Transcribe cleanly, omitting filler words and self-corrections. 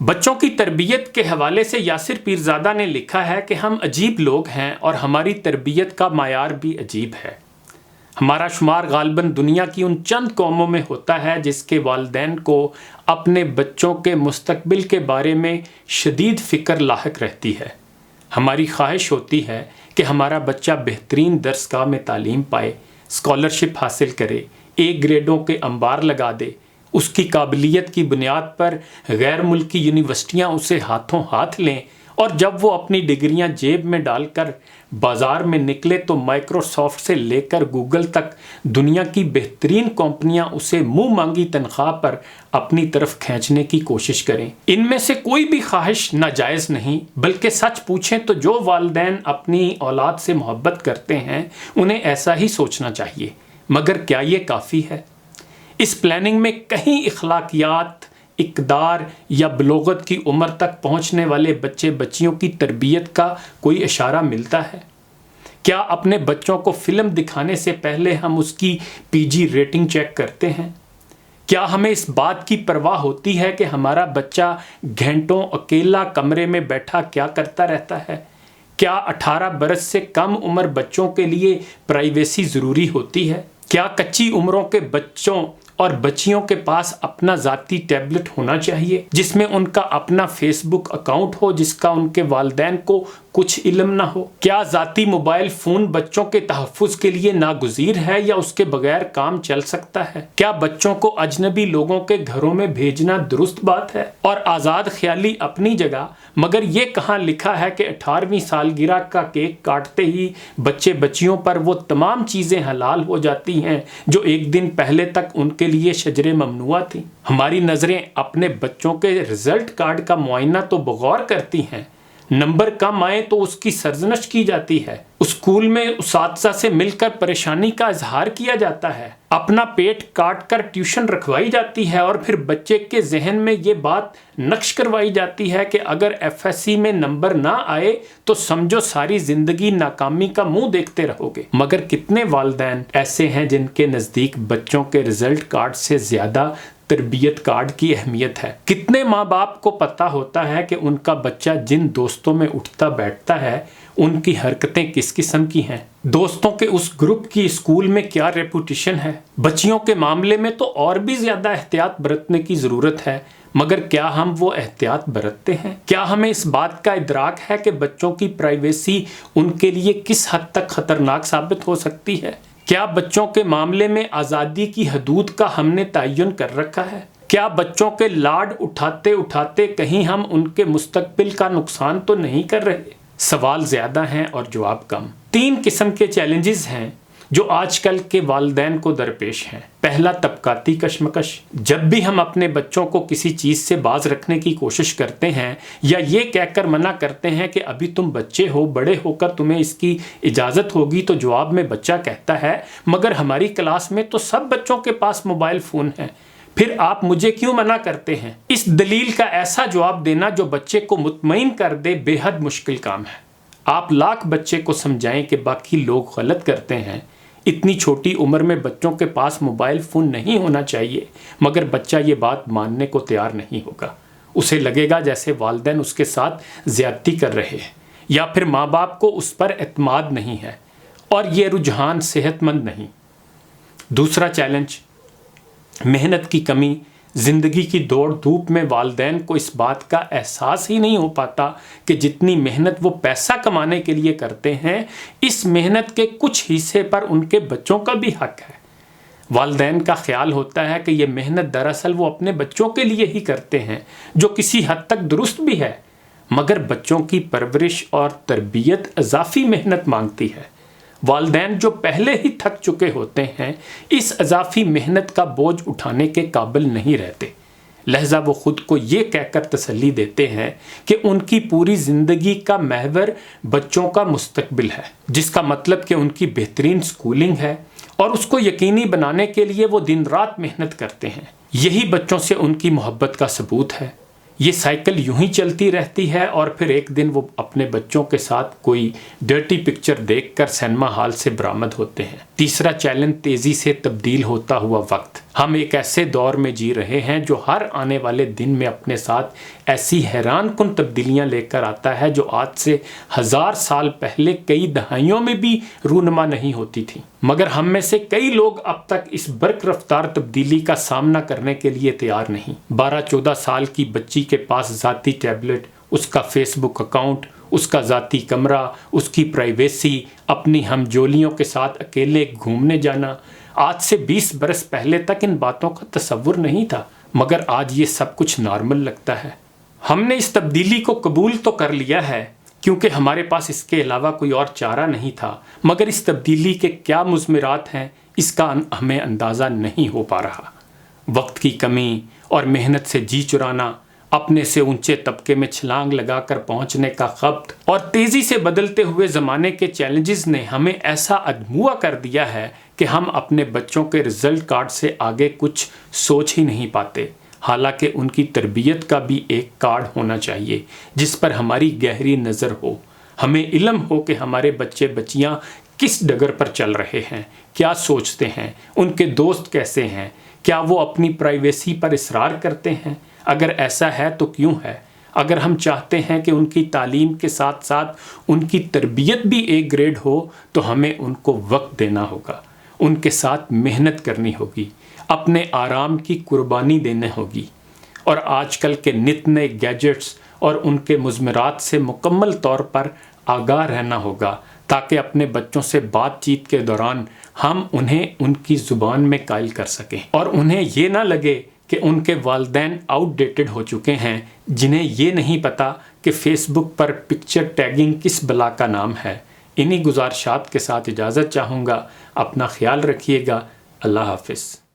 بچوں کی تربیت کے حوالے سے یاسر پیرزادہ نے لکھا ہے کہ ہم عجیب لوگ ہیں اور ہماری تربیت کا معیار بھی عجیب ہے۔ ہمارا شمار غالباً دنیا کی ان چند قوموں میں ہوتا ہے جس کے والدین کو اپنے بچوں کے مستقبل کے بارے میں شدید فکر لاحق رہتی ہے۔ ہماری خواہش ہوتی ہے کہ ہمارا بچہ بہترین درسگاہ میں تعلیم پائے، اسکالرشپ حاصل کرے، اے گریڈوں کے انبار لگا دے، اس کی قابلیت کی بنیاد پر غیر ملکی یونیورسٹیاں اسے ہاتھوں ہاتھ لیں، اور جب وہ اپنی ڈگریاں جیب میں ڈال کر بازار میں نکلے تو مائکروسافٹ سے لے کر گوگل تک دنیا کی بہترین کمپنیاں اسے منہ مانگی تنخواہ پر اپنی طرف کھینچنے کی کوشش کریں۔ ان میں سے کوئی بھی خواہش ناجائز نہیں، بلکہ سچ پوچھیں تو جو والدین اپنی اولاد سے محبت کرتے ہیں انہیں ایسا ہی سوچنا چاہیے، مگر کیا یہ کافی ہے؟ اس پلاننگ میں کہیں اخلاقیات، اقدار یا بلوغت کی عمر تک پہنچنے والے بچے بچیوں کی تربیت کا کوئی اشارہ ملتا ہے؟ کیا اپنے بچوں کو فلم دکھانے سے پہلے ہم اس کی پی جی ریٹنگ چیک کرتے ہیں؟ کیا ہمیں اس بات کی پرواہ ہوتی ہے کہ ہمارا بچہ گھنٹوں اکیلا کمرے میں بیٹھا کیا کرتا رہتا ہے؟ کیا 18 برس سے کم عمر بچوں کے لیے پرائیویسی ضروری ہوتی ہے؟ کیا کچی عمروں کے بچوں اور بچیوں کے پاس اپنا ذاتی ٹیبلٹ ہونا چاہیے جس میں ان کا اپنا فیس بک اکاؤنٹ ہو جس کا ان کے والدین کو کچھ علم نہ ہو؟ کیا ذاتی موبائل فون بچوں کے تحفظ کے لیے ناگزیر ہے یا اس کے بغیر کام چل سکتا ہے؟ کیا بچوں کو اجنبی لوگوں کے گھروں میں بھیجنا درست بات ہے؟ اور آزاد خیالی اپنی جگہ، مگر یہ کہاں لکھا ہے کہ 18ویں سالگرہ کا کیک کاٹتے ہی بچے بچیوں پر وہ تمام چیزیں حلال ہو جاتی ہیں جو ایک دن پہلے تک ان کے لیے شجر ممنوع تھی؟ ہماری نظریں اپنے بچوں کے رزلٹ کارڈ کا معائنہ تو بغور کرتی ہیں، نمبر کم آئے تو اس کی سرزنش کی جاتی ہے، اسکول میں اساتذہ سے مل کر پریشانی کا اظہار کیا جاتا ہے، اپنا پیٹ کاٹ کر ٹیوشن رکھوائی جاتی ہے، اور پھر بچے کے ذہن میں یہ بات نقش کروائی جاتی ہے کہ اگر ایف ایس سی میں نمبر نہ آئے تو سمجھو ساری زندگی ناکامی کا منہ دیکھتے رہو گے۔ مگر کتنے والدین ایسے ہیں جن کے نزدیک بچوں کے رزلٹ کارڈ سے زیادہ تربیت کارڈ کی اہمیت ہے؟ کتنے ماں باپ کو پتہ ہوتا ہے کہ ان کا بچہ جن دوستوں میں اٹھتا بیٹھتا ہے ان کی حرکتیں کس قسم کی ہیں، دوستوں کے اس گروپ کی اسکول میں کیا ریپوٹیشن ہے؟ بچیوں کے معاملے میں تو اور بھی زیادہ احتیاط برتنے کی ضرورت ہے، مگر کیا ہم وہ احتیاط برتتے ہیں؟ کیا ہمیں اس بات کا ادراک ہے کہ بچوں کی پرائیویسی ان کے لیے کس حد تک خطرناک ثابت ہو سکتی ہے؟ کیا بچوں کے معاملے میں آزادی کی حدود کا ہم نے تعین کر رکھا ہے؟ کیا بچوں کے لاڈ اٹھاتے اٹھاتے کہیں ہم ان کے مستقبل کا نقصان تو نہیں کر رہے؟ سوال زیادہ ہیں اور جواب کم۔ 3 قسم کے چیلنجز ہیں جو آج کل کے والدین کو درپیش ہیں۔ پہلا، طبقاتی کشمکش۔ جب بھی ہم اپنے بچوں کو کسی چیز سے باز رکھنے کی کوشش کرتے ہیں یا یہ کہہ کر منع کرتے ہیں کہ ابھی تم بچے ہو، بڑے ہو کر تمہیں اس کی اجازت ہوگی، تو جواب میں بچہ کہتا ہے مگر ہماری کلاس میں تو سب بچوں کے پاس موبائل فون ہیں، پھر آپ مجھے کیوں منع کرتے ہیں؟ اس دلیل کا ایسا جواب دینا جو بچے کو مطمئن کر دے بے حد مشکل کام ہے۔ آپ لاکھ بچے کو سمجھائیں کہ باقی لوگ غلط کرتے ہیں، اتنی چھوٹی عمر میں بچوں کے پاس موبائل فون نہیں ہونا چاہیے، مگر بچہ یہ بات ماننے کو تیار نہیں ہوگا۔ اسے لگے گا جیسے والدین اس کے ساتھ زیادتی کر رہے ہیں، یا پھر ماں باپ کو اس پر اعتماد نہیں ہے، اور یہ رجحان صحت مند نہیں۔ دوسرا چیلنج، محنت کی کمی۔ زندگی کی دوڑ دھوپ میں والدین کو اس بات کا احساس ہی نہیں ہو پاتا کہ جتنی محنت وہ پیسہ کمانے کے لیے کرتے ہیں، اس محنت کے کچھ حصے پر ان کے بچوں کا بھی حق ہے۔ والدین کا خیال ہوتا ہے کہ یہ محنت دراصل وہ اپنے بچوں کے لیے ہی کرتے ہیں، جو کسی حد تک درست بھی ہے، مگر بچوں کی پرورش اور تربیت اضافی محنت مانگتی ہے۔ والدین جو پہلے ہی تھک چکے ہوتے ہیں اس اضافی محنت کا بوجھ اٹھانے کے قابل نہیں رہتے، لہذا وہ خود کو یہ کہہ کر تسلی دیتے ہیں کہ ان کی پوری زندگی کا محور بچوں کا مستقبل ہے، جس کا مطلب کہ ان کی بہترین سکولنگ ہے، اور اس کو یقینی بنانے کے لیے وہ دن رات محنت کرتے ہیں۔ یہی بچوں سے ان کی محبت کا ثبوت ہے۔ یہ سائیکل یوں ہی چلتی رہتی ہے، اور پھر ایک دن وہ اپنے بچوں کے ساتھ کوئی ڈرٹی پکچر دیکھ کر سینما ہال سے برآمد ہوتے ہیں۔ تیسرا چیلنج، تیزی سے تبدیل ہوتا ہوا وقت۔ ہم ایک ایسے دور میں جی رہے ہیں جو ہر آنے والے دن میں اپنے ساتھ ایسی حیران کن تبدیلیاں لے کر آتا ہے جو آج سے 1000 سال پہلے کئی دہائیوں میں بھی رونما نہیں ہوتی تھی، مگر ہم میں سے کئی لوگ اب تک اس برق رفتار تبدیلی کا سامنا کرنے کے لیے تیار نہیں۔ 12-14 سال کی بچی کے پاس ذاتی ٹیبلٹ، اس کا فیس بک اکاؤنٹ، اس کا ذاتی کمرہ، اس کی پرائیویسی، اپنی ہم جولیوں کے ساتھ اکیلے گھومنے جانا، آج سے 20 برس پہلے تک ان باتوں کا تصور نہیں تھا، مگر آج یہ سب کچھ نارمل لگتا ہے۔ ہم نے اس تبدیلی کو قبول تو کر لیا ہے کیونکہ ہمارے پاس اس کے علاوہ کوئی اور چارہ نہیں تھا، مگر اس تبدیلی کے کیا مضمرات ہیں اس کا ہمیں اندازہ نہیں ہو پا رہا۔ وقت کی کمی اور محنت سے جی چرانا، اپنے سے اونچے طبقے میں چھلانگ لگا کر پہنچنے کا خبت اور تیزی سے بدلتے ہوئے زمانے کے چیلنجز نے ہمیں ایسا ادموا کر دیا ہے کہ ہم اپنے بچوں کے رزلٹ کارڈ سے آگے کچھ سوچ ہی نہیں پاتے، حالانکہ ان کی تربیت کا بھی ایک کارڈ ہونا چاہیے جس پر ہماری گہری نظر ہو۔ ہمیں علم ہو کہ ہمارے بچے بچیاں کس ڈگر پر چل رہے ہیں، کیا سوچتے ہیں، ان کے دوست کیسے ہیں، کیا وہ اپنی پرائیویسی پر اصرار کرتے ہیں، اگر ایسا ہے تو کیوں ہے۔ اگر ہم چاہتے ہیں کہ ان کی تعلیم کے ساتھ ساتھ ان کی تربیت بھی ایک گریڈ ہو تو ہمیں ان کو وقت دینا ہوگا، ان کے ساتھ محنت کرنی ہوگی، اپنے آرام کی قربانی دینے ہوگی، اور آج کل کے نت نئے گیجٹس اور ان کے مضمرات سے مکمل طور پر آگاہ رہنا ہوگا تاکہ اپنے بچوں سے بات چیت کے دوران ہم انہیں ان کی زبان میں قائل کر سکیں اور انہیں یہ نہ لگے کہ ان کے والدین آؤٹ ڈیٹڈ ہو چکے ہیں جنہیں یہ نہیں پتا کہ فیس بک پر پکچر ٹیگنگ کس بلا کا نام ہے۔ انہی گزارشات کے ساتھ اجازت چاہوں گا، اپنا خیال رکھیے گا، اللہ حافظ۔